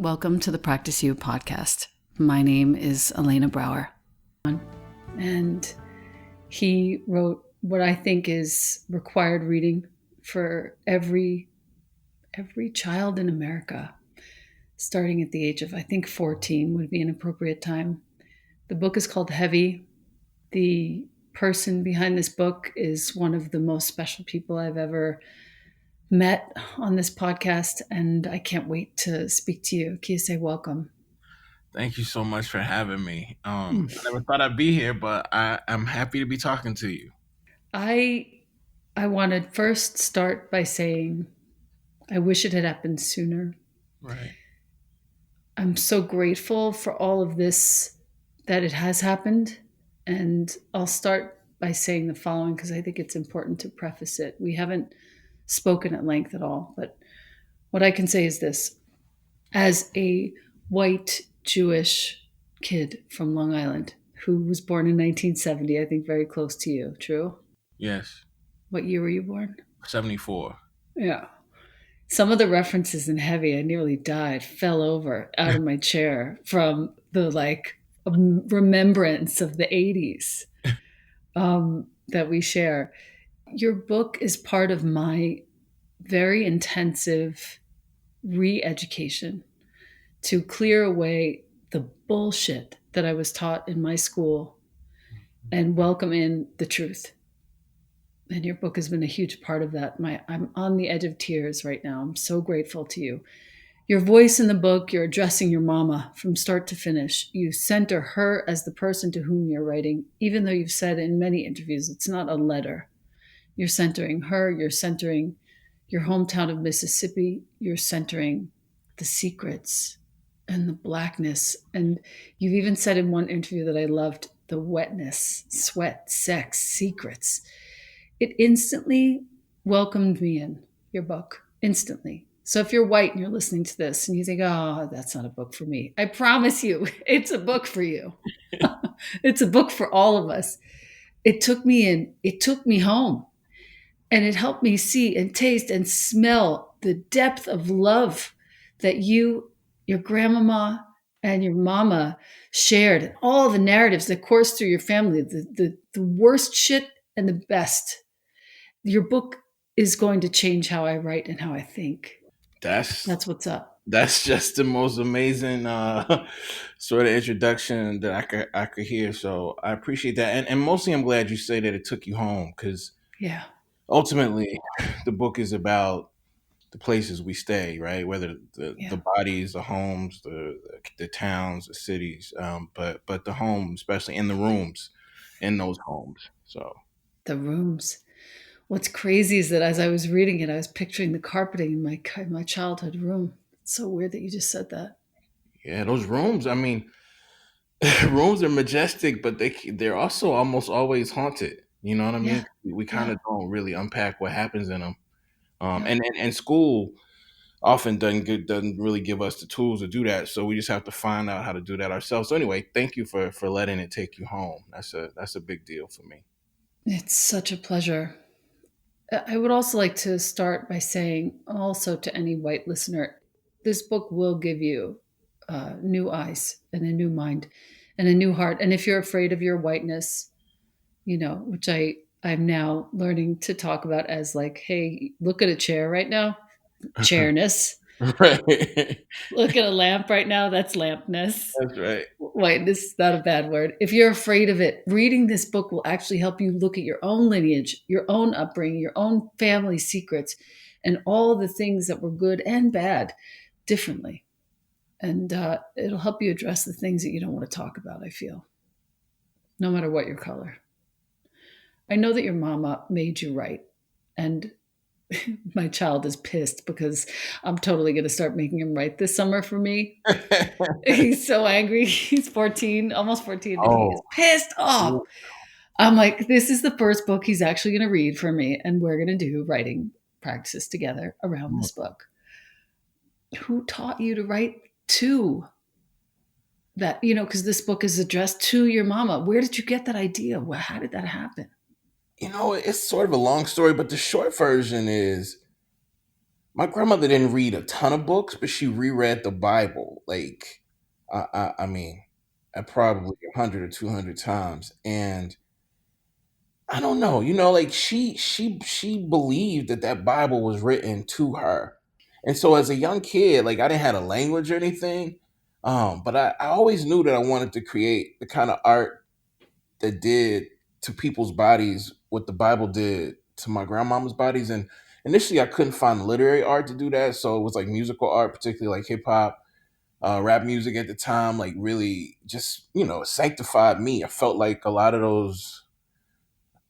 Welcome to the Practice You podcast. My name is Elena Brower. And he wrote what I think is required reading for every child in America, starting at the age of, I think, 14 would be an appropriate time. The book is called Heavy. The person behind this book is one of the most special people I've ever met on this podcast, and I can't wait to speak to you. Kiese, welcome. Thank you so much for having me. I never thought I'd be here, but I'm happy to be talking to you. I want to first start by saying I wish it had happened sooner. Right. I'm so grateful for all of this, that it has happened. And I'll start by saying the following, because I think it's important to preface it. We haven't spoken at length at all, but what I can say is this. As a white Jewish kid from Long Island who was born in 1970, I think very close to you, true? Yes. What year were you born? 74. Yeah. Some of the references in Heavy, I nearly died, fell over out of my chair from the remembrance of the 80s that we share. Your book is part of my very intensive re-education to clear away the bullshit that I was taught in my school and welcome in the truth. And your book has been a huge part of that. I'm on the edge of tears right now. I'm so grateful to you. Your voice in the book, you're addressing your mama from start to finish. You center her as the person to whom you're writing, even though you've said in many interviews it's not a letter. You're centering her, you're centering your hometown of Mississippi, you're centering the secrets and the blackness. And you've even said in one interview that I loved, the wetness, sweat, sex, secrets. It instantly welcomed me in, your book, instantly. So if you're white and you're listening to this and you think, oh, that's not a book for me, I promise you, it's a book for you. It's a book for all of us. It took me in, it took me home, and it helped me see and taste and smell the depth of love that you, your grandmama, and your mama shared, and all the narratives that course through your family, the worst shit and the best. Your book is going to change how I write and how I think. That's what's up. That's just the most amazing sort of introduction that I could hear. So I appreciate that, and mostly I'm glad you say that it took you home, because Yeah. ultimately the book is about the places we stay, right? Whether the bodies, the homes, the towns, the cities, but the home, especially in the rooms, in those homes. So The rooms. What's crazy is that as I was reading it, I was picturing the carpeting in my childhood room. It's so weird that you just said that. yeah, those rooms. I mean, rooms are majestic, but they're also almost always haunted. You know what I Yeah. mean? We kind Yeah. of don't really unpack what happens in them. Yeah. And school often doesn't really give us the tools to do that. So we just have to find out how to do that ourselves. So anyway, thank you for letting it take you home. That's a big deal for me. It's such a pleasure. I would also like to start by saying, also to any white listener, this book will give you new eyes and a new mind and a new heart. And if you're afraid of your whiteness, which I'm now learning to talk about as like, hey, look at a chair right now, chairness. Right. Look at a lamp right now, that's lampness. That's right. Whiteness is not a bad word. If you're afraid of it, reading this book will actually help you look at your own lineage, your own upbringing, your own family secrets, and all the things that were good and bad differently. And it'll help you address the things that you don't want to talk about, I feel, no matter what your color. I know that your mama made you write, and my child is pissed because I'm totally going to start making him write this summer for me. He's so angry. He's 14, almost 14, and he is Oh, pissed off. I'm like, this is the first book he's actually going to read for me, and we're going to do writing practices together around this book. Who taught you to write to that? Because this book is addressed to your mama. Where did you get that idea? How did that happen? it's sort of a long story, but the short version is My grandmother didn't read a ton of books, but she reread the Bible. Like, I mean, probably 100 or 200 times, and I don't know, like she believed that that Bible was written to her, and so as a young kid, like I didn't have a language or anything, but I always knew that I wanted to create the kind of art that did to people's bodies what the Bible did to my grandmama's bodies. And initially, I couldn't find literary art to do that, so it was like musical art, particularly like hip hop, rap music at the time. Like really, just sanctified me. I felt like a lot of those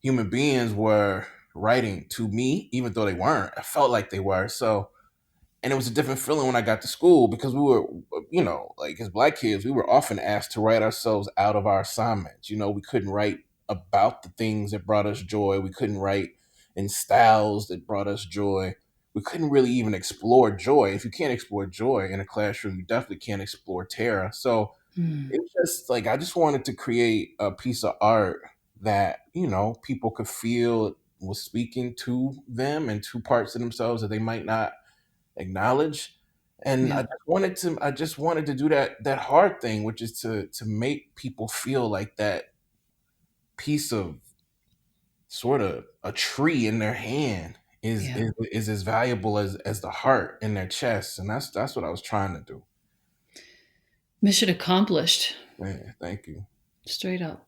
human beings were writing to me, even though they weren't. I felt like they were. So, and it was a different feeling when I got to school because we were, like as black kids, we were often asked to write ourselves out of our assignments. We couldn't write about the things that brought us joy. We couldn't write in styles that brought us joy. We couldn't really even explore joy. If you can't explore joy in a classroom, you definitely can't explore terror. So Mm, it's just like I just wanted to create a piece of art that people could feel was speaking to them and to parts of themselves that they might not acknowledge. And yeah, I just wanted to do that hard thing, which is to make people feel like that piece of sort of a tree in their hand is yeah. is, is as valuable as the heart in their chest. And that's what I was trying to do. Mission accomplished, Man, thank you. straight up.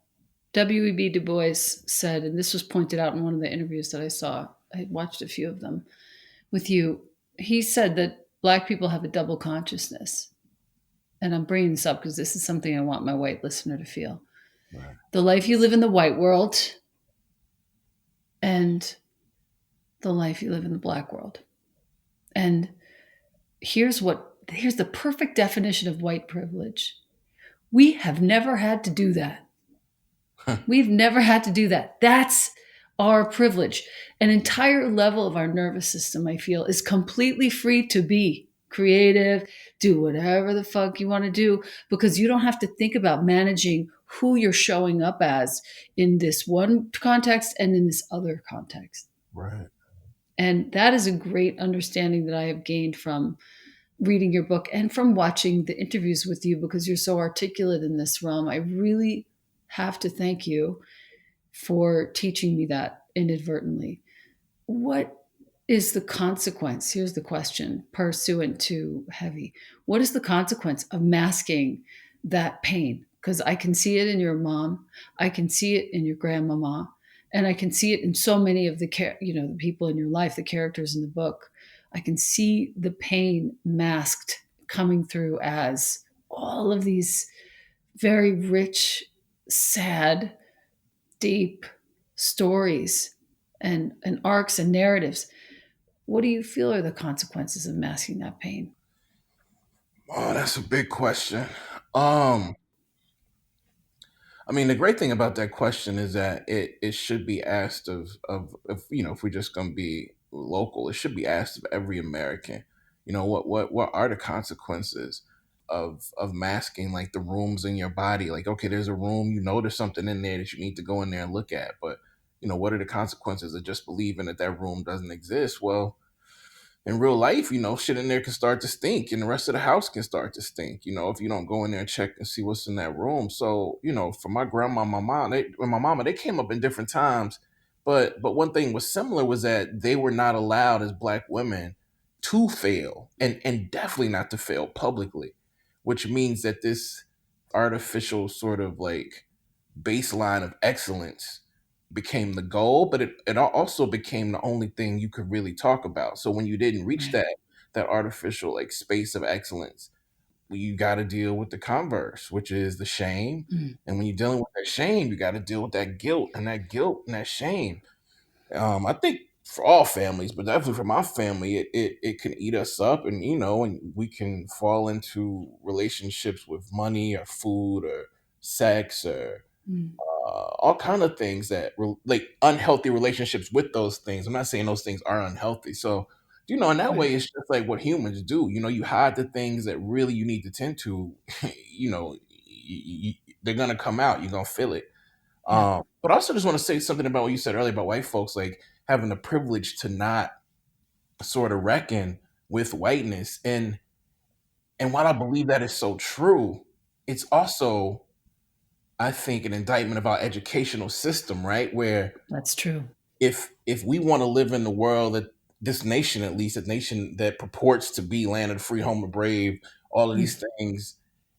W.E.B. Du Bois said, and this was pointed out in one of the interviews that I saw, I watched a few of them with you. He said that Black people have a double consciousness. And I'm bringing this up because this is something I want my white listener to feel. Right. The life you live in the white world and the life you live in the Black world. And here's the perfect definition of white privilege. We have never had to do that. We've never had to do that. That's our privilege. An entire level of our nervous system, I feel, is completely free to be creative, do whatever the fuck you want to do, because you don't have to think about managing who you're showing up as in this one context and in this other context. Right. And that is a great understanding that I have gained from reading your book and from watching the interviews with you because you're so articulate in this realm. I really have to thank you for teaching me that inadvertently. What is the consequence? Here's the question, pursuant to heavy. What is the consequence of masking that pain? Because I can see it in your mom, I can see it in your grandmama, and I can see it in so many of the people in your life, the characters in the book. I can see the pain masked coming through as all of these very rich, sad, deep stories and arcs and narratives. What do you feel are the consequences of masking that pain? Oh, that's a big question. Um, I mean, the great thing about that question is that it should be asked of if we're just going to be local, it should be asked of every American. What are the consequences of masking like the rooms in your body? Like, okay, there's a room, there's something in there that you need to go in there and look at, but what are the consequences of just believing that that room doesn't exist? Well, in real life, shit in there can start to stink and the rest of the house can start to stink, if you don't go in there and check and see what's in that room. So, for my grandma, my mom, and my mama, they came up in different times. But one thing was similar was that they were not allowed as black women to fail and definitely not to fail publicly, which means that this artificial sort of like baseline of excellence became the goal, but it also became the only thing you could really talk about. So when you didn't reach Right. that artificial like space of excellence, well, you got to deal with the converse, which is the shame. Mm, And when you're dealing with that shame, you got to deal with that shame. I think for all families, but definitely for my family, it can eat us up, and and we can fall into relationships with money or food or sex or mm, all kind of things that like unhealthy relationships with those things. I'm not saying those things are unhealthy. So, in that right. way, it's just like what humans do. You hide the things that really you need to tend to. They're gonna come out. You're gonna feel it. Yeah. But I also just want to say something about what you said earlier about white folks like having the privilege to not sort of reckon. with whiteness. And while I believe that is so true, it's also, I think, an indictment of our educational system, right? Where That's true. if we want to live in the world that this nation, at least a nation that purports to be land of the free, home of the brave, all of Mm. these things,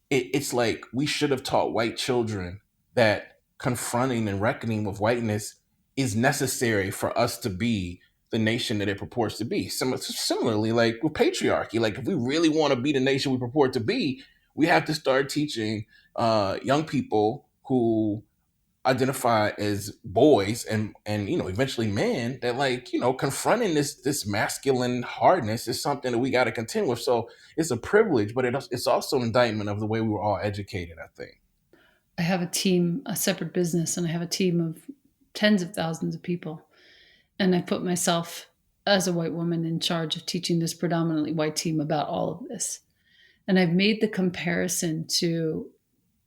it's like we should have taught white children that confronting and reckoning with whiteness is necessary for us to be the nation that it purports to be. Similarly, like with patriarchy, like if we really want to be the nation we purport to be, we have to start teaching young people who identify as boys and eventually men, that, like, confronting this masculine hardness is something that we got to contend with. So it's a privilege, but it's also an indictment of the way we were all educated, I think. I have a team, a separate business, and I have a team of tens of thousands of people. And I put myself as a white woman in charge of teaching this predominantly white team about all of this. And I've made the comparison to,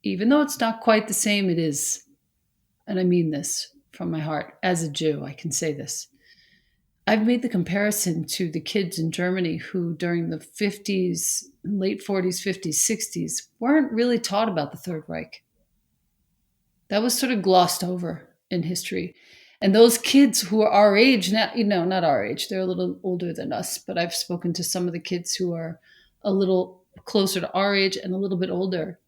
even though it's not quite the same, it is, and I mean this from my heart, as a Jew, I can say this. I've made the comparison to the kids in Germany who, during the 50s, late 40s, 50s, 60s, weren't really taught about the Third Reich. That was sort of glossed over in history. And those kids who are our age now, not our age, they're a little older than us, but I've spoken to some of the kids who are a little closer to our age and a little bit older.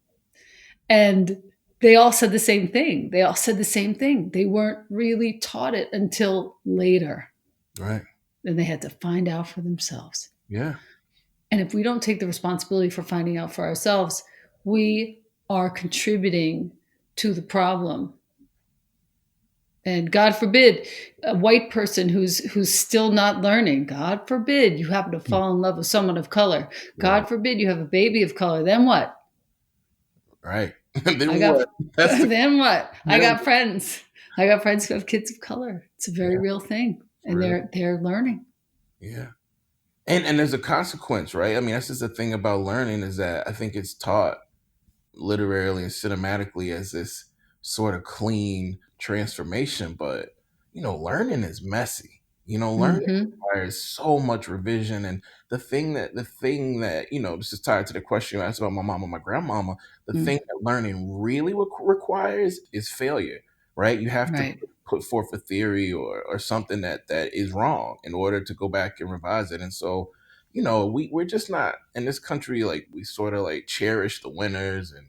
And they all said the same thing. They all said the same thing. They weren't really taught it until later. Right. Then they had to find out for themselves. Yeah. And if we don't take the responsibility for finding out for ourselves, we are contributing to the problem. And God forbid a white person who's still not learning. God forbid you happen to fall in love with someone of color. Right. God forbid you have a baby of color. Then what? Right. I Then got what? That's the then what? I then got friends. I got friends who have kids of color. It's a very Yeah, real thing, for and real. they're learning. Yeah. And there's a consequence, right? I mean, that's just the thing about learning, is that I think it's taught literally and cinematically as this sort of clean transformation, but learning is messy. Learning Hmm. requires so much revision. And the thing that this is tied to the question you asked about my mom and my grandmama. The Mm, thing that learning really requires is failure, right? You have to right. put forth a theory or something that is wrong in order to go back and revise it. And so we're just not in this country, like, we sort of like cherish the winners, and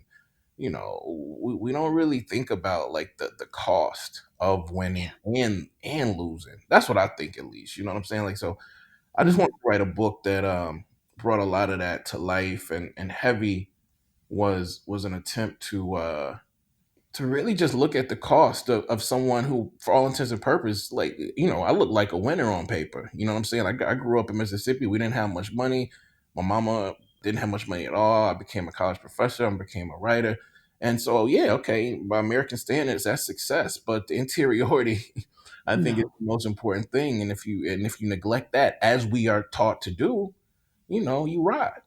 we don't really think about, like, the cost of winning Yeah. and losing. That's what I think, at least. You know what I'm saying? Like, so I just Mm, want to write a book that brought a lot of that to life. And Heavy was an attempt to really just look at the cost of someone who, for all intents and purposes, like, I look like a winner on paper. You know what I'm saying? I grew up in Mississippi. We didn't have much money. My mama didn't have much money at all. I became a college professor. I became a writer. And so, yeah, okay, by American standards, that's success. But the interiority, I think, is no. the most important thing. And if you neglect that, as we are taught to do, you rot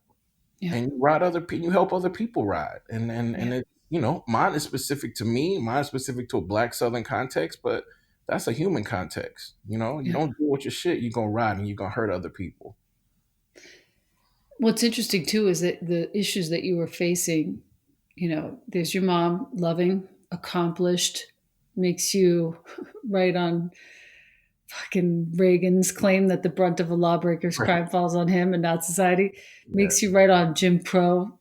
Yeah. and you ride other people, you help other people ride. And Yeah. it, mine is specific to me, mine is specific to a black southern context, but that's a human context. You Yeah. don't deal with your shit, you're gonna ride and you're gonna hurt other people. What's interesting too is that the issues that you were facing, there's your mom, loving, accomplished, makes you right on fucking Reagan's claim that the brunt of a lawbreaker's Right. crime falls on him and not society, Yeah. makes you right on Jim Crow,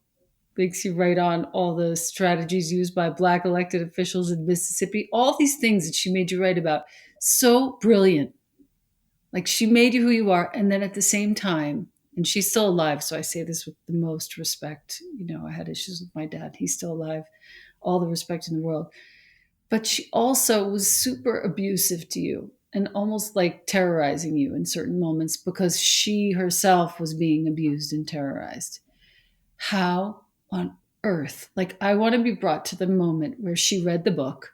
makes you right on all the strategies used by black elected officials in Mississippi, all these things that she made you write about. So brilliant. Like, she made you who you are. And then at the same time, and she's still alive, so I say this with the most respect. I had issues with my dad. He's still alive. All the respect in the world. But she also was super abusive to you and almost like terrorizing you in certain moments because she herself was being abused and terrorized. How on earth? Like, I want to be brought to the moment where she read the book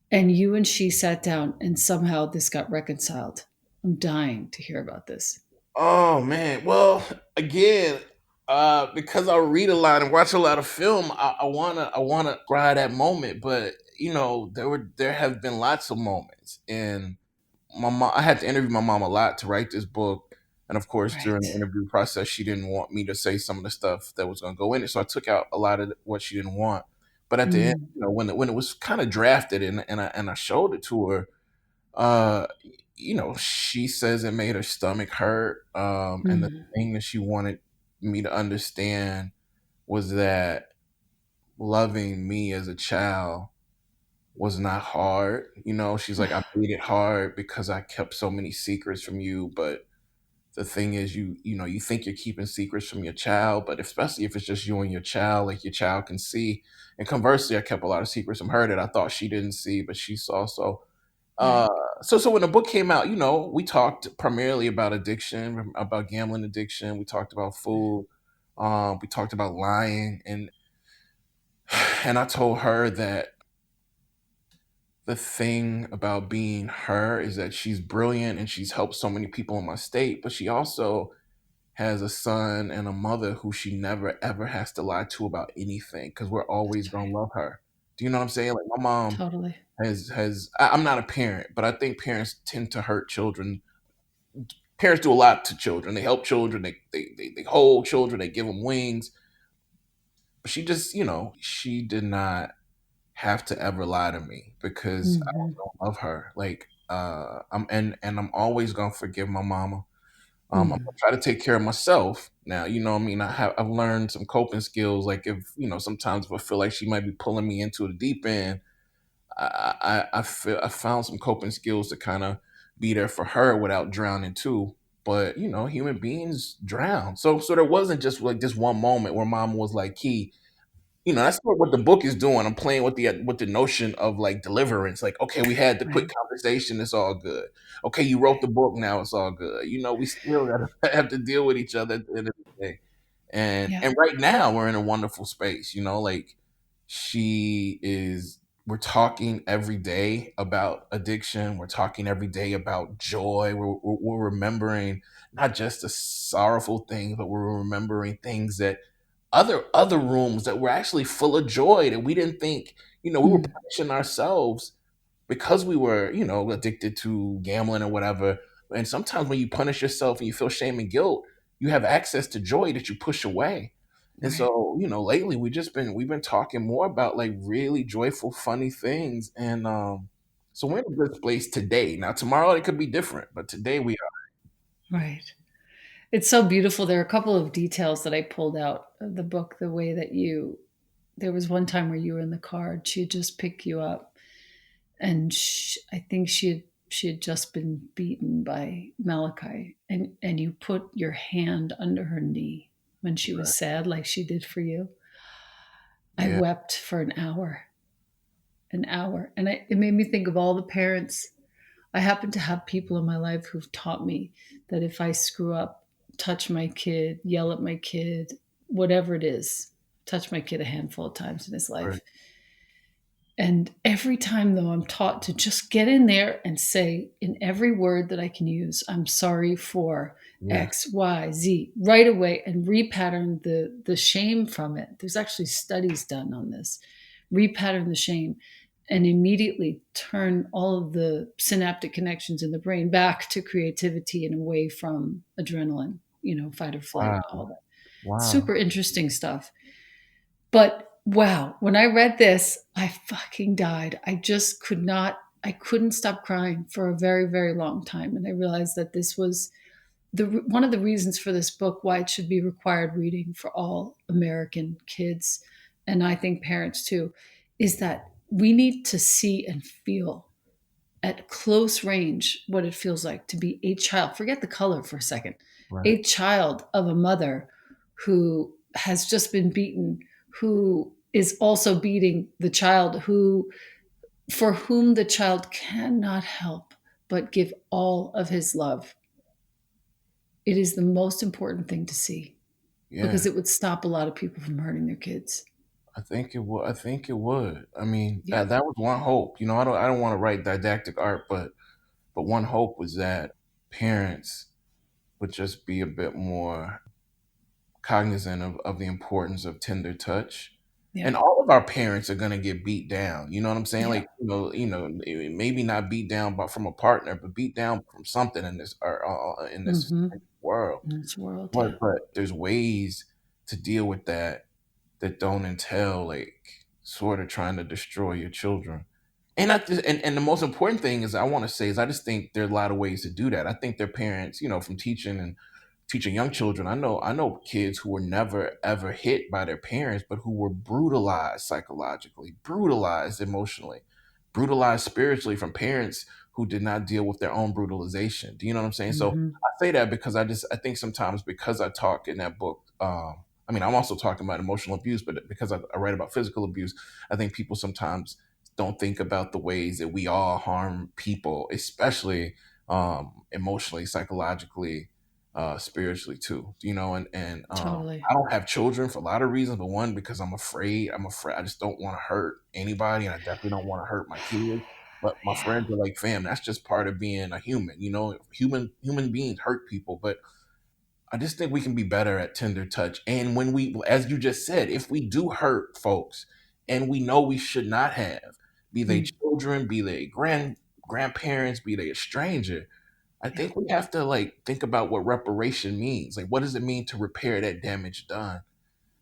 and you and she sat down and somehow this got reconciled. I'm dying to hear about this. Oh man. Well, again, because I read a lot and watch a lot of film, I wanna cry that moment. But there have been lots of moments. And my mom, I had to interview my mom a lot to write this book. And of course, during the Right. interview process, she didn't want me to say some of the stuff that was going to go in it. So I took out a lot of what she didn't want. But at the end, Mm. when it was kind of drafted and I showed it to her, uh, she says it made her stomach hurt. And the Mm. thing that she wanted me to understand was that loving me as a child was not hard. She's like, I made it hard because I kept so many secrets from you. But the thing is, you think you're keeping secrets from your child, but especially if it's just you and your child, like your child can see. And conversely, I kept a lot of secrets from her that I thought she didn't see, but she saw. Uh, Right. so when the book came out, we talked primarily about addiction, about gambling addiction. We talked about food. We talked about lying, and I told her that the thing about being her is that she's brilliant and she's helped so many people in my state, but she also has a son and a mother who she never ever has to lie to about anything because we're always That's gonna right. love her. Do you know what I'm saying? Like my mom Totally. I'm not a parent, but I think parents tend to hurt children. Parents do a lot to children. They help children. They hold children. They give them wings. But she just, she did not have to ever lie to me because I Hmm. don't love her. Like, and I'm always gonna forgive my mama. I'm gonna Mm. try to take care of myself. Now, what I mean. I've learned some coping skills. Like if sometimes if I feel like she might be pulling me into the deep end, I found some coping skills to kind of be there for her without drowning too. But human beings drown. So there wasn't just like this one moment where mom was like, "Key, that's what the book is doing. I'm playing with the notion of like deliverance. Like, okay, we had the quick Right. conversation. It's all good. Okay, you wrote the book. Now it's all good. We still gotta have to deal with each other at the end of the day. And Yeah. and right now we're in a wonderful space. Like she is. We're talking every day about addiction. We're talking every day about joy. We're remembering not just the sorrowful things, but we're remembering things that other rooms that were actually full of joy that we didn't think, we were Mm. punishing ourselves because we were, addicted to gambling or whatever. And sometimes when you punish yourself and you feel shame and guilt, you have access to joy that you push away. And Right. so, lately we've been talking more about like really joyful, funny things. And so we're in a good place today. Now tomorrow it could be different, but today we are. Right. It's so beautiful. There are a couple of details that I pulled out of the book. The way that there was one time where you were in the car and she had just picked you up, and I think she had just been beaten by Malachi, and you put your hand under her knee when she was sad, like she did for you. I Yeah, wept for an hour, and it made me think of all the parents. I happen to have people in my life who've taught me that if I screw up, touch my kid, yell at my kid, whatever it is, touch my kid a handful of times in his right. life. And every time, though, I'm taught to just get in there and say in every word that I can use, I'm sorry for Yeah, X, Y, Z, right away, and repattern the shame from it. There's actually studies done on this. Repattern the shame and immediately turn all of the synaptic connections in the brain back to creativity and away from adrenaline, fight or flight, wow, all that. wow, Super interesting stuff. But wow, when I read this, I fucking died. I couldn't stop crying for a very, very long time. And I realized that this was one of the reasons for this book, why it should be required reading for all American kids, and I think parents too, is that we need to see and feel at close range what it feels like to be a child. Forget the color for a second. right. A child of a mother who has just been beaten, who is also beating the child who for whom the child cannot help but give all of his love. It is the most important thing to see because Yeah. it would stop a lot of people from hurting their kids. I think it would. I think it would. I mean, Yeah. that was one hope. I don't want to write didactic art, but one hope was that parents would just be a bit more cognizant of the importance of tender touch. Yeah. And all of our parents are gonna get beat down. You know what I'm saying? Yeah. Like, maybe not beat down from a partner, but beat down from something in this. world. in this world. Yeah, But there's ways to deal with that that don't entail like sort of trying to destroy your children. And and the most important thing is I want to say is I just think there are a lot of ways to do that. I think their parents, from teaching young children. I know kids who were never ever hit by their parents, but who were brutalized psychologically, brutalized emotionally, brutalized spiritually from parents who did not deal with their own brutalization. Do you know what I'm saying? So hmm I say that because I think sometimes because I talk in that book, I mean I'm also talking about emotional abuse, but because I write about physical abuse, I think people sometimes don't think about the ways that we all harm people, especially emotionally, psychologically, spiritually too. And totally. I don't have children for a lot of reasons, but one because I'm afraid. I'm afraid. I just don't want to hurt anybody, and I definitely don't want to hurt my kids. But my Yeah, friends are like, fam, that's just part of being a human. Human beings hurt people, but I just think we can be better at tender touch. And when we, as you just said, if we do hurt folks, and we know we should not have, be they mm, children, be they grandparents, be they a stranger, I yeah, think we have to like think about what reparation means. Like, what does it mean to repair that damage done?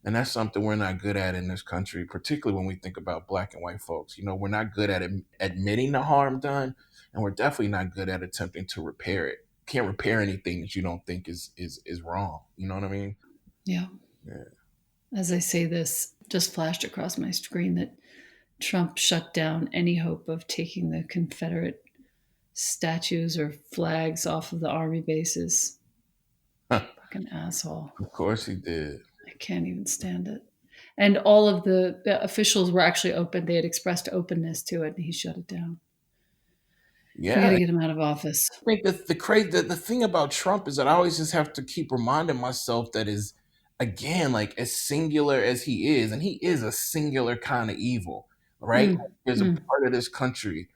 And that's something we're not good at in this country, particularly when we think about black and white folks. We're not good at admitting the harm done, and we're definitely not good at attempting to repair it. Can't repair anything that you don't think is wrong. You know what I mean? yeah. Yeah. As I say this, just flashed across my screen that Trump shut down any hope of taking the Confederate statues or flags off of the army bases. Fucking asshole. Of course he did. I can't even stand it. And all of the officials were actually open. They had expressed openness to it, and he shut it down. We got Yeah. to get him out of office. I think that the thing about Trump is that I always just have to keep reminding myself that is again like as singular as he is, and he is a singular kind of evil, right? Mm, There's a mm, part of this country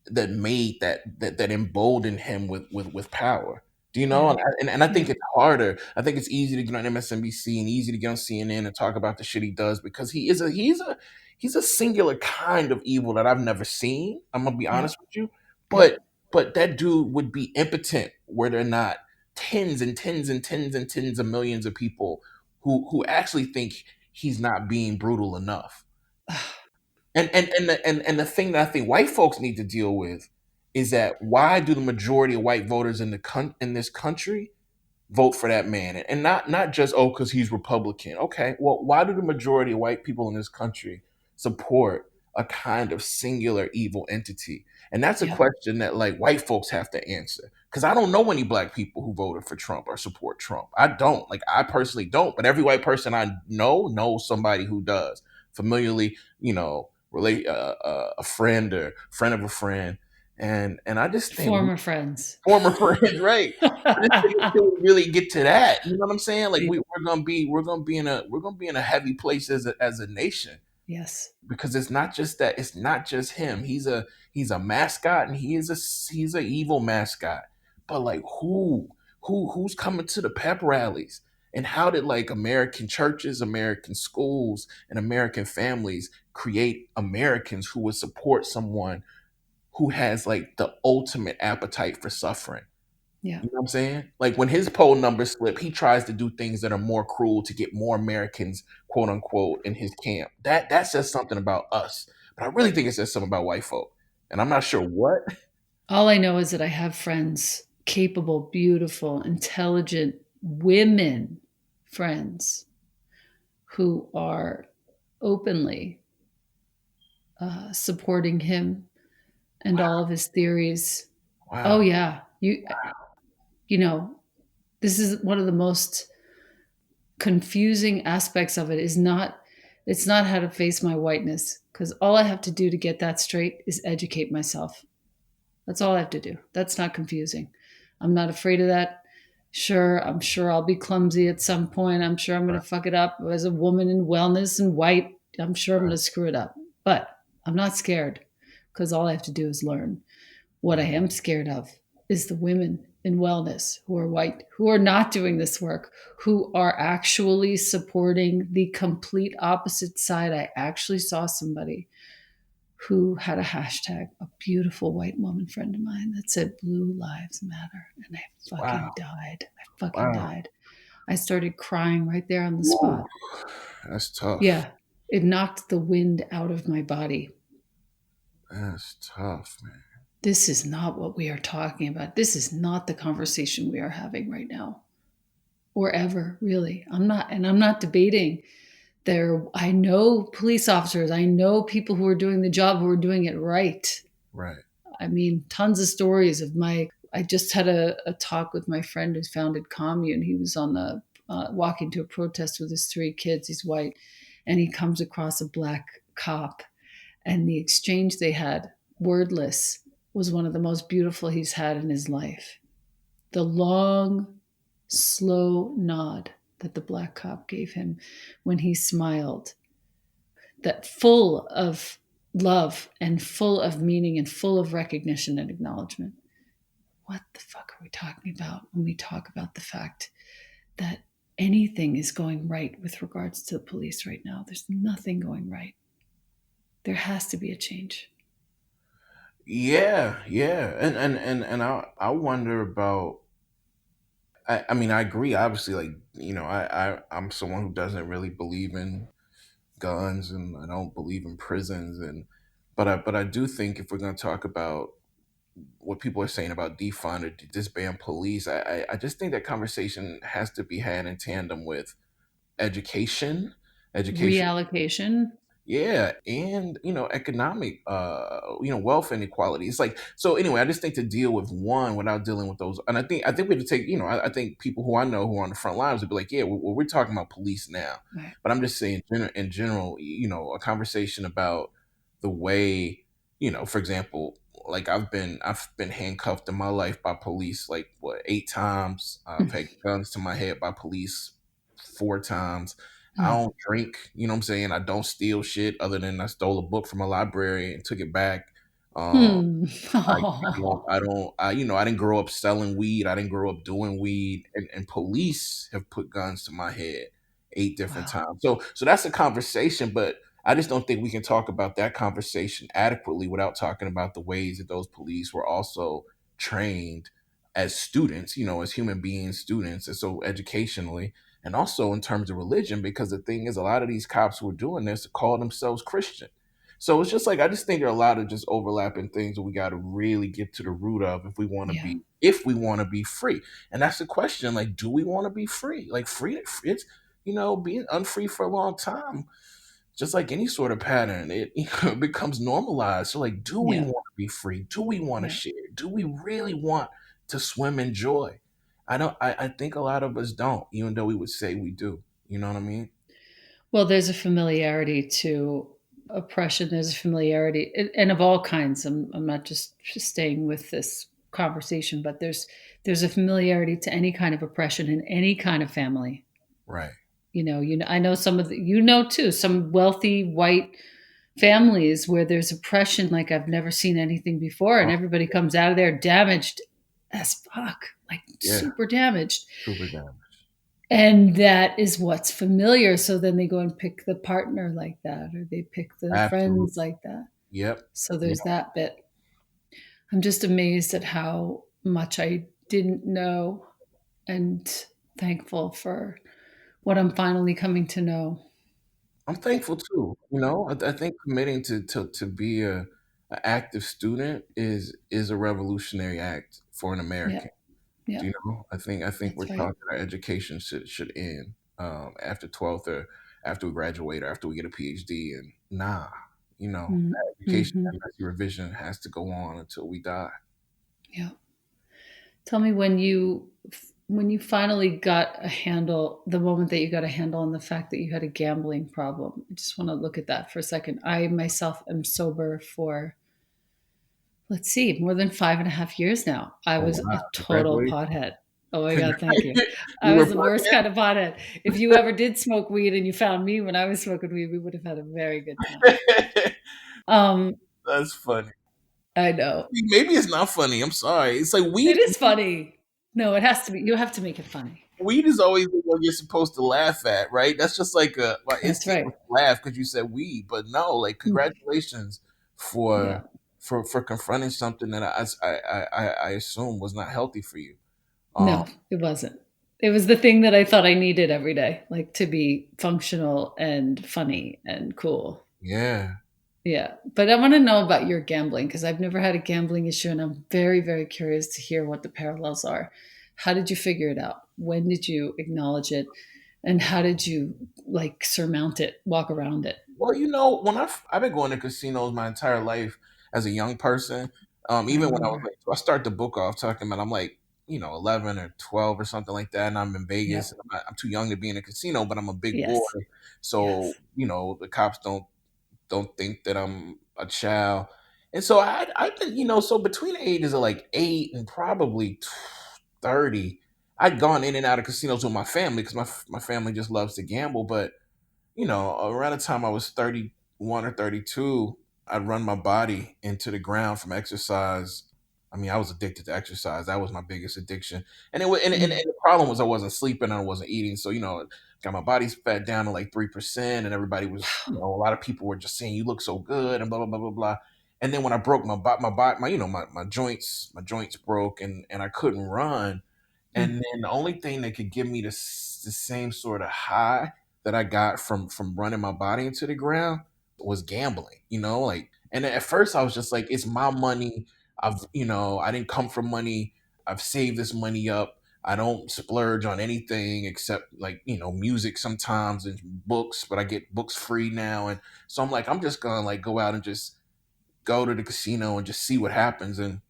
that made that emboldened him with power. Do you know? yeah, And I think yeah. it's harder. I think it's easy to get on MSNBC and easy to get on CNN and talk about the shit he does because he's a singular kind of evil that I've never seen. I'm gonna be Yeah. honest with you, Yeah. but that dude would be impotent were there not tens and tens and tens and tens of millions of people who actually think he's not being brutal enough. And the thing that I think white folks need to deal with is that why do the majority of white voters in this country vote for that man, and not just because he's Republican. Okay, well, why do the majority of white people in this country support a kind of singular evil entity? And that's a Yeah. question that like white folks have to answer. Because I don't know any black people who voted for Trump or support Trump. I don't. Like I personally don't. But every white person I know knows somebody who does familiarly. Relate a friend or friend of a friend, and I just think Former friends. former friends, right? I just think until we really get to that, you know what I'm saying? Like we're gonna be in a heavy place as a nation Yes. because it's not just that. It's not just him. He's a mascot and he's a evil mascot. But like who's coming to the pep rallies? And how did like American churches, American schools, and American families create Americans who would support someone who has like the ultimate appetite for suffering? Yeah. You know what I'm saying? Like when his poll numbers slip, he tries to do things that are more cruel to get more Americans, quote unquote, in his camp. That says something about us. But I really think it says something about white folk. And I'm not sure what. All I know is that I have friends, capable, beautiful, intelligent women friends who are openly supporting him and all of his theories. Oh Wow. yeah, you know, this is one of the most confusing aspects of it. Is not It's not how to face my whiteness, because all I have to do to get that straight is educate myself. That's all I have to do. That's not confusing. I'm not afraid of that. Sure, I'm sure I'll be clumsy at some point. I'm sure I'm going Right, to fuck it up as a woman in wellness and white. I'm sure I'm going right, to screw it up. But I'm not scared, because all I have to do is learn. What I right. am scared of is the women in wellness who are white, who are not doing this work, who are actually supporting the complete opposite side. I actually saw somebody who had a hashtag, a beautiful white woman friend of mine that said Blue Lives Matter. And I fucking Wow. died. I fucking Wow. died. I started crying right there on the Ooh, spot. that's tough. Yeah. It knocked the wind out of my body. That's tough, man. This is not what we are talking about. This is not the conversation we are having right now or ever, really. I'm not debating there. I know police officers, I know people who are doing the job who are doing it right. Right. I mean, tons of stories of I just had a talk with my friend who's founded Commune. He was on the, walking to a protest with his three kids. He's white. And he comes across a black cop. And the exchange they had, wordless, was one of the most beautiful he's had in his life. The long, slow nod that the black cop gave him when he smiled, that full of love and full of meaning and full of recognition and acknowledgement. What the fuck are we talking about when we talk about the fact that anything is going right with regards to the police right now? There's nothing going right. There has to be a change. Yeah, yeah. And I wonder about I mean I agree, obviously, like, I'm someone who doesn't really believe in guns, and I don't believe in prisons, and but I do think if we're gonna talk about what people are saying about defund or disband police, I just think that conversation has to be had in tandem with education, education, Reallocation. yeah, and economic, wealth inequality. It's like, so anyway, I just think to deal with one without dealing with those, and I think we have to take, I think people who I know who are on the front lines would be like, yeah, we're talking about police now, Right. but I'm just saying in general, a conversation about the way, for example, like I've been handcuffed in my life by police like what 8 times. I've had guns to my head by police 4 times. I don't drink, you know what I'm saying? I don't steal shit other than I stole a book from a library and took it back. Um, Hmm. I didn't grow up selling weed. I didn't grow up doing weed. And police have put guns to my head 8 different Wow. times. So that's a conversation, but I just don't think we can talk about that conversation adequately without talking about the ways that those police were also trained as students, as human beings, students, and so educationally, and also in terms of religion, because the thing is, a lot of these cops who are doing this call themselves Christian. So it's just like, I just think there are a lot of just overlapping things that we got to really get to the root of Yeah. if we want to be free. And that's the question, like, do we want to be free? Like, free, it's, being unfree for a long time, just like any sort of pattern, it becomes normalized. So, like, do we Yeah. want to be free? Do we want to Yeah. share? Do we really want to swim in joy? I don't. I think a lot of us don't, even though we would say we do. You know what I mean? Well, there's a familiarity to oppression. There's a familiarity, and of all kinds. I'm not just staying with this conversation, but there's a familiarity to any kind of oppression in any kind of family. Right. I know some of the, too, some wealthy white families where there's oppression like I've never seen anything before, and Oh, everybody comes out of there damaged as fuck, like yeah. super damaged. Super down. And that is what's familiar. So then they go and pick the partner like that, or they pick the Absolutely. friends like that. Yep. So Yep. there's that bit. I'm just amazed at how much I didn't know, and thankful for what I'm finally coming to know. I'm thankful too. I think committing to be a active student is a revolutionary act for an Yeah. American. Yeah. Do you know? I think we're That's right. taught that our education should end after 12th, or after we graduate, or after we get a PhD. And nah, that education, Mm-hmm. that messy revision has to go on until we die. Yeah. Tell me when you finally got a handle, the moment that you got a handle on the fact that you had a gambling problem. I just want to look at that for a second. I myself am sober for, let's see, more than 5.5 years now. I Oh was wow! a total Congratulations! pothead. Oh my God, thank you. You I were was the worst kind of pothead. If you ever did smoke weed and you found me when I was smoking weed, we would have had a very good time. butt. Um, That's funny. I know. Maybe it's not funny. I'm sorry. It's like It is funny. No, it has to be. You have to make it funny. weed is always the one you're supposed to laugh at, right? That's just like my That's instinct was right. to laugh because you said weed, but no, like, congratulations for Yeah. for confronting something that I assume was not healthy for you. Um, No, it wasn't. It was the thing that I thought I needed every day, like to be functional and funny and cool. yeah. Yeah. But I want to know about your gambling because I've never had a gambling issue and I'm very, very curious to hear what the parallels are. How did you figure it out? When did you acknowledge it? And how did you like surmount it, walk around it? Well, when I've been going to casinos my entire life as a young person. I Even when I was remember. like, I start the book off talking about I'm like 11 or 12 or something like that, and I'm in Vegas. Yep. And I'm too young to be in a casino, but I'm a big boy, Yes. so Yes. the cops don't think that I'm a child. And so I've been, so between the ages of like 8 and probably 30, I'd gone in and out of casinos with my family because my family just loves to gamble. But around the time I was 31 or 32, I'd run my body into the ground from exercise. I mean, I was addicted to exercise. That was my biggest addiction. And and Mm. the problem was I wasn't sleeping and I wasn't eating. So, got my body fat down to like 3%. And everybody was, Wow. a lot of people were just saying, you look so good and blah, blah, blah, blah, blah. And then when I broke my joints broke and I couldn't run. Mm. And then the only thing that could give me the same sort of high that I got from running my body into the ground was gambling, like. And at first I was just like, it's my money. I didn't come from money. I've saved this money up. I don't splurge on anything except like, music sometimes and books, but I get books free now. And so I'm like, I'm just gonna like go out and just go to the casino and just see what happens. And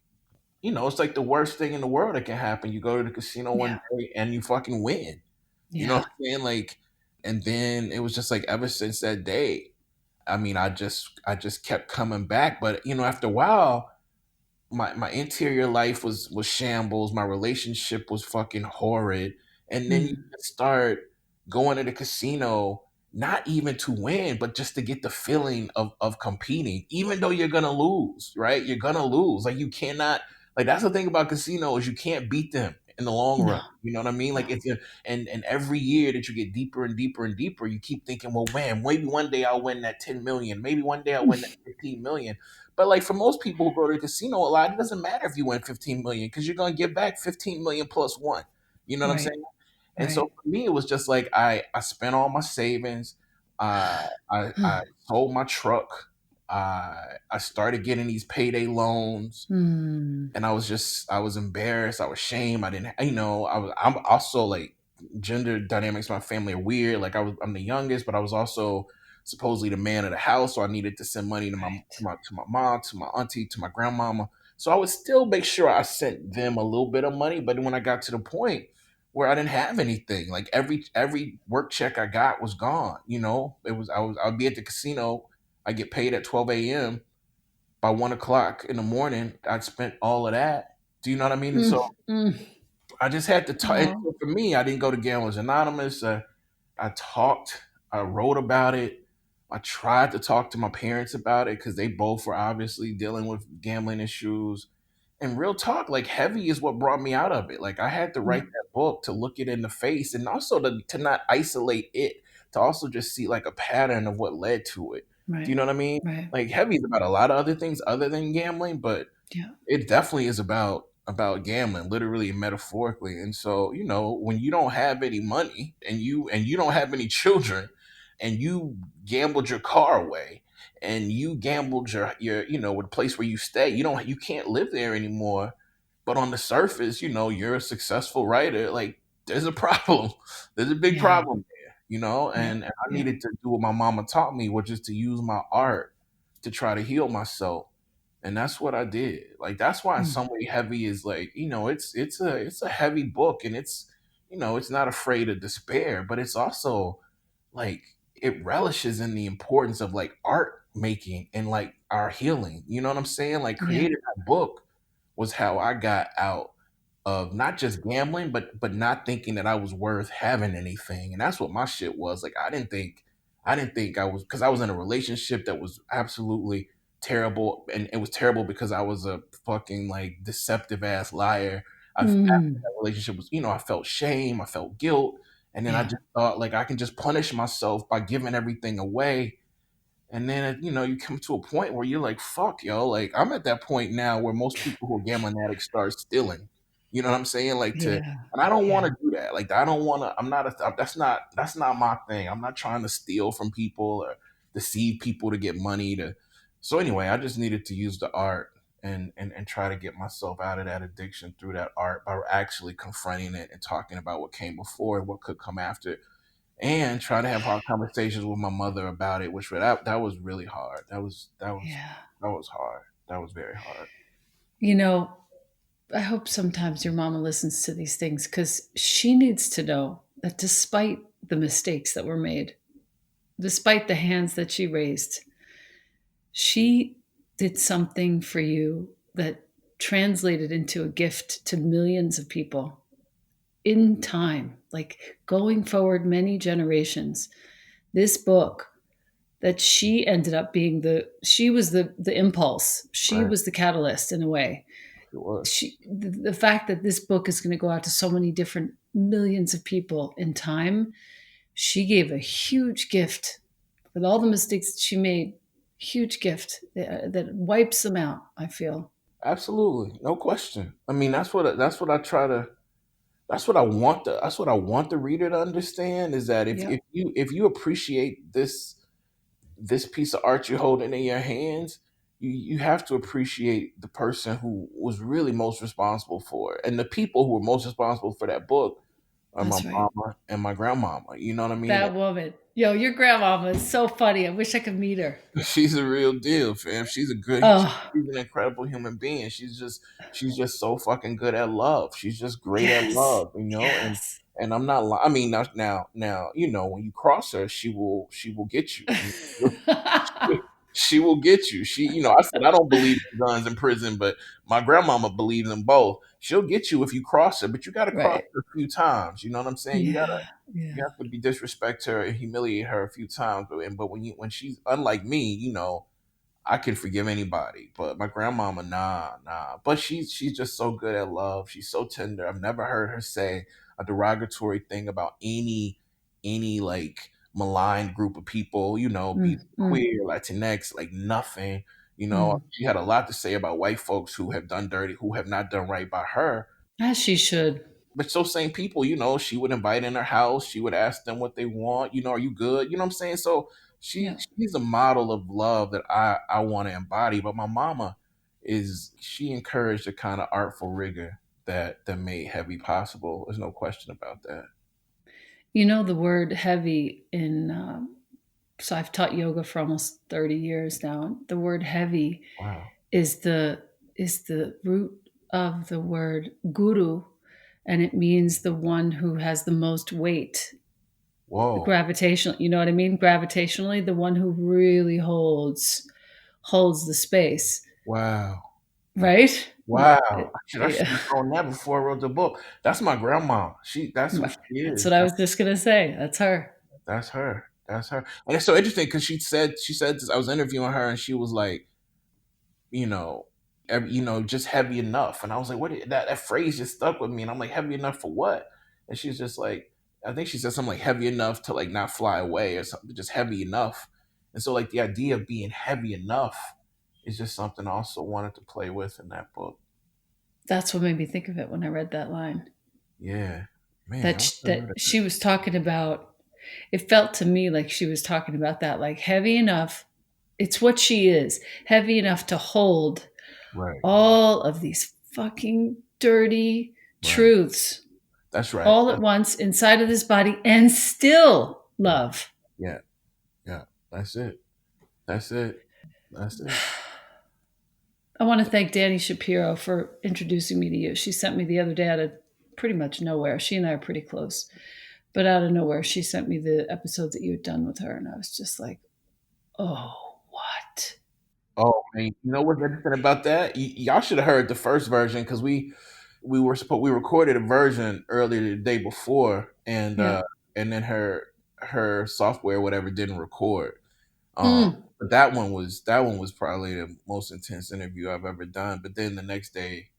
it's like the worst thing in the world that can happen. You go to the casino one Yeah. day and you fucking win. You know what Yeah. I'm saying? Like, and then it was just like ever since that day, I mean, I just kept coming back. But after a while, my interior life was shambles. My relationship was fucking horrid. And then you Mm. just start going to the casino, not even to win, but just to get the feeling of competing, even though you're gonna lose, right? You're gonna lose. Like you cannot like that's the thing about casinos, you can't beat them in the long No. run. You know what I mean? No. Like it's and every year that you get deeper and deeper and deeper, you keep thinking, well, man, maybe one day I'll win that 10 million, maybe one day I'll win that 15 million. But like for most people who go to the casino a lot, it doesn't matter if you win 15 million because you're gonna get back 15 million plus one. You know what I'm Right. saying? And so Right. for me, it was just like I spent all my savings. I sold my truck. I started getting these payday loans, Mm. and I was embarrassed. I was ashamed. I didn't, I'm also like gender dynamics in my family are weird. Like I'm the youngest, but I was also supposedly the man of the house, so I needed to send money to Right. my mom, to my auntie, to my grandmama. So I would still make sure I sent them a little bit of money. But when I got to the point where I didn't have anything, like every work check I got was gone. I'd be at the casino. I get paid at 12 a.m. By 1 o'clock in the morning, I'd spent all of that. Do you know what I mean? And so Mm. Mm. I just had to talk. And Oh. so for me, I didn't go to Gamblers Anonymous. I talked, I wrote about it. I tried to talk to my parents about it because they both were obviously dealing with gambling issues. And real talk, like heavy is what brought me out of it. Like I had to write Yeah. that book to look it in the face and also to not isolate it, to also just see like a pattern of what led to it. Do you Right. know what I mean? Right. Like heavy is about a lot of other things other than gambling, but Yeah. it definitely is about gambling, literally and metaphorically. And so, when you don't have any money and you don't have any children, and you gambled your car away, and you gambled your with the place where you stay, you can't live there anymore. But on the surface, you're a successful writer. Like there's a problem. There's a big Yeah. problem there, Yeah. and I Yeah. needed to do what my mama taught me, which is to use my art to try to heal myself. And that's what I did. Like that's why in Mm. some way heavy is like, it's a heavy book, and it's not afraid of despair, but it's also like it relishes in the importance of like art making and like our healing. You know what I'm saying? Like Yeah. creating that book was how I got out of not just gambling, but not thinking that I was worth having anything. And that's what my shit was. Like I didn't think I was, because I was in a relationship that was absolutely terrible, and it was terrible because I was a fucking like deceptive ass liar. After Mm. that relationship was, I felt shame, I felt guilt, and then I Yeah. just thought like I can just punish myself by giving everything away, And then you come to a point where you're like, fuck, yo, like I'm at that point now where most people who are gambling addicts start stealing. You know what I'm saying? Like to Yeah. and I don't want Yeah. to do that. Like I don't want to. I'm not. That's not my thing. I'm not trying to steal from people or deceive people to get money. To so anyway, I just needed to use the art and try to get myself out of that addiction through that art by actually confronting it and talking about what came before and what could come after, and try to have hard conversations with my mother about it, which that was really hard. Yeah. That was hard. That was very hard. You know, I hope sometimes your mama listens to these things because she needs to know that despite the mistakes that were made, despite the hands that she raised, she did something for you that translated into a gift to millions of people in time, like going forward many generations. This book that she ended up being she was the impulse, she Right. was the catalyst in a way. It was. The fact that this book is going to go out to so many different millions of people in time, she gave a huge gift with all the mistakes that she made. Huge gift that wipes them out, I feel. Absolutely. No question. I mean, that's what I try to that's what I want the reader to understand is that if Yep, you appreciate this piece of art you're holding in your hands, you have to appreciate the person who was really most responsible for it. And the people who were most responsible for that book are my that's right. mama and my grandmama. You know what I mean? That woman. Yo, your grandmama is so funny. I wish I could meet her. She's a real deal, fam. Oh, She's an incredible human being. She's just so fucking good at love. She's just great at yes. love, Yes. and I'm not I mean now, when you cross her, she will get you. She will get you. I said I don't believe in guns in prison, but my grandmama believes in both. She'll get you if you cross her, but you got to cross Right. her a few times. You know what I'm saying? Yeah. Yeah. You have to be disrespect her and humiliate her a few times. But when she's unlike me, I can forgive anybody, but my grandmama, nah. But she's just so good at love. She's so tender. I've never heard her say a derogatory thing about any like maligned group of people. Be Mm, it mm, queer, Latinx, like nothing. mm. She had a lot to say about white folks who have not done right by her, As she should. but those same people, she would invite in her house. She would ask them what they want. Are you good? You know what I'm saying? So Yeah. she's a model of love that I want to embody. But my mama she encouraged a kind of artful rigor that made heavy possible. There's no question about that. You know the word heavy in. So I've taught yoga for almost 30 years now. The word heavy Wow. is the root of the word guru, and it means the one who has the most weight. Whoa. Gravitational, you know what I mean? Gravitationally, the one who really holds the space, Wow. right? Wow. I should Yeah. have known that before I wrote the book. That's my grandma. That's who she That's is. what I was just gonna say. That's her. That's her. That's her. And it's so interesting because she said this, I was interviewing her and she was like, you know, just heavy enough. And I was like, that phrase just stuck with me. And I'm like, heavy enough for what? And she's just like, I think she said something like heavy enough to like not fly away or something, just heavy enough. And so like the idea of being heavy enough is just something I also wanted to play with in that book. That's what made me think of it when I read that line. Yeah. Man, I was That she was talking about. It felt to me like she was talking about that, like heavy enough. It's what she is, heavy enough to hold right, all of these fucking dirty right. truths That's right. all at once inside of this body and still Yeah, love. yeah, yeah. That's it. That's it. That's it. I want to thank Danny Shapiro for introducing me to you. She sent me the other day out of pretty much nowhere. She and I are pretty close, but out of nowhere, she sent me the episodes that you had done with her. And I was just like, oh, what? Oh man, you know what's interesting about that? Y'all should have heard the first version because we recorded a version earlier the day before, Yeah. and then her software whatever didn't record. Mm. But that one was probably the most intense interview I've ever done. But then the next day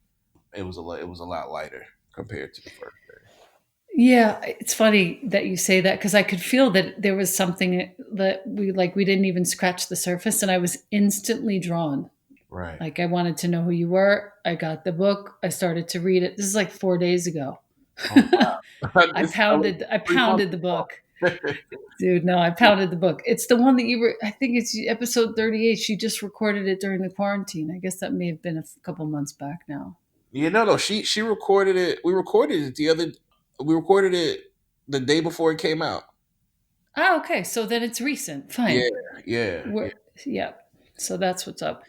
it was a lot lighter compared to the first day. Yeah, it's funny that you say that because I could feel that there was something that we didn't even scratch the surface, and I was instantly drawn. Right. Like I wanted to know who you were. I got the book. I started to read it. This is like 4 days ago. Oh wow. I This that was pounded I 3 months pounded the book. ago. Dude, no, I pounded the book. It's the one that you were I think it's episode 38. She just recorded it during the quarantine. I guess that may have been a couple months back now. No. She recorded it. We recorded it the day before it came out. Ah, okay. So then it's recent. Yeah, Fine. yeah. We're, yeah. So that's what's up.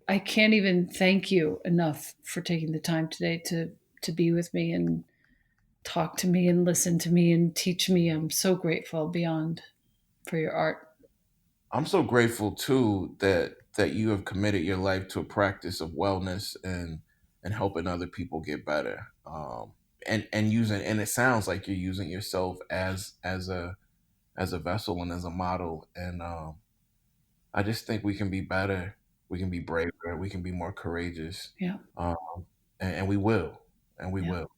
I can't even thank you enough for taking the time today to be with me and talk to me and listen to me and teach me. I'm so grateful beyond for your art. I'm so grateful too that you have committed your life to a practice of wellness and helping other people get better. And using, and it sounds like you're using yourself as a vessel and as a model. And I just think we can be better. We can be braver. We can be more courageous. Yeah. Um, and we will. And we Yeah. will.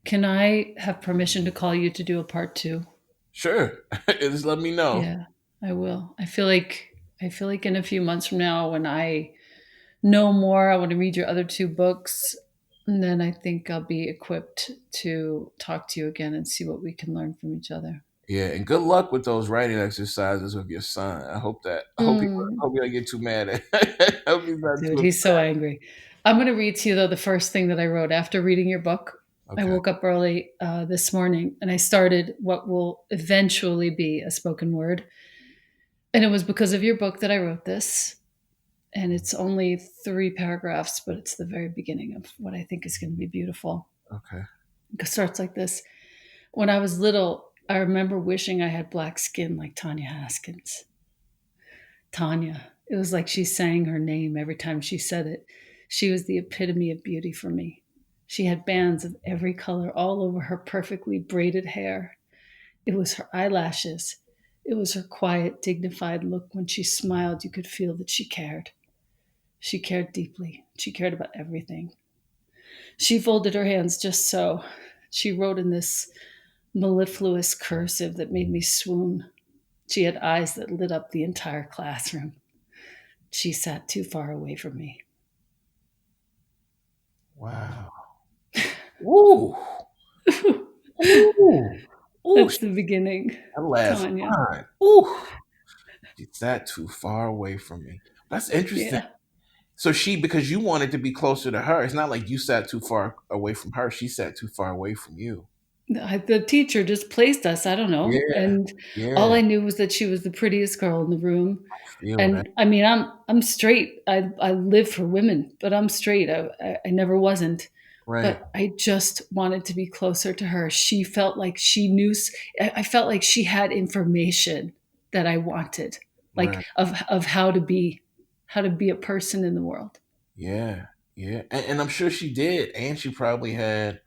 Can I have permission to call you to do a part two? Sure. Just let me know. Yeah, I will. I feel like in a few months from now when I know more, I want to read your other two books. And then I think I'll be equipped to talk to you again and see what we can learn from each other. Yeah, and good luck with those writing exercises with your son. I Mm, hope you don't get too mad at I hope he's not dude, too he's so upset. angry. I'm going to read to you, though, the first thing that I wrote after reading your book. I Okay. woke up early this morning and I started what will eventually be a spoken word. And it was because of your book that I wrote this. And it's only 3 paragraphs, but it's the very beginning of what I think is going to be beautiful. Okay. It starts like this. When I was little, I remember wishing I had black skin like Tanya Haskins. Tanya. It was like she sang her name every time she said it. She was the epitome of beauty for me. She had bands of every color all over her perfectly braided hair. It was her eyelashes. It was her quiet, dignified look. When she smiled, you could feel that she cared. She cared deeply. She cared about everything. She folded her hands just so. She wrote in this mellifluous cursive that made me swoon. She had eyes that lit up the entire classroom. She sat too far away from me. Wow. Ooh. Ooh. Ooh. That's the beginning, That last Tanya. line. Ooh. She sat too far away from me. That's interesting. Yeah. So because you wanted to be closer to her, it's not like you sat too far away from her. She sat too far away from you. The teacher just placed us. I don't know. Yeah. And all Yeah. I knew was that she was the prettiest girl in the room. Feel that. And I mean, I'm straight. I live for women, but I'm straight. I never wasn't. Right. But I just wanted to be closer to her. She felt like she knew. I felt like she had information that I wanted, like Right. of how to be a person in the world. Yeah. Yeah. And I'm sure she did. And she probably had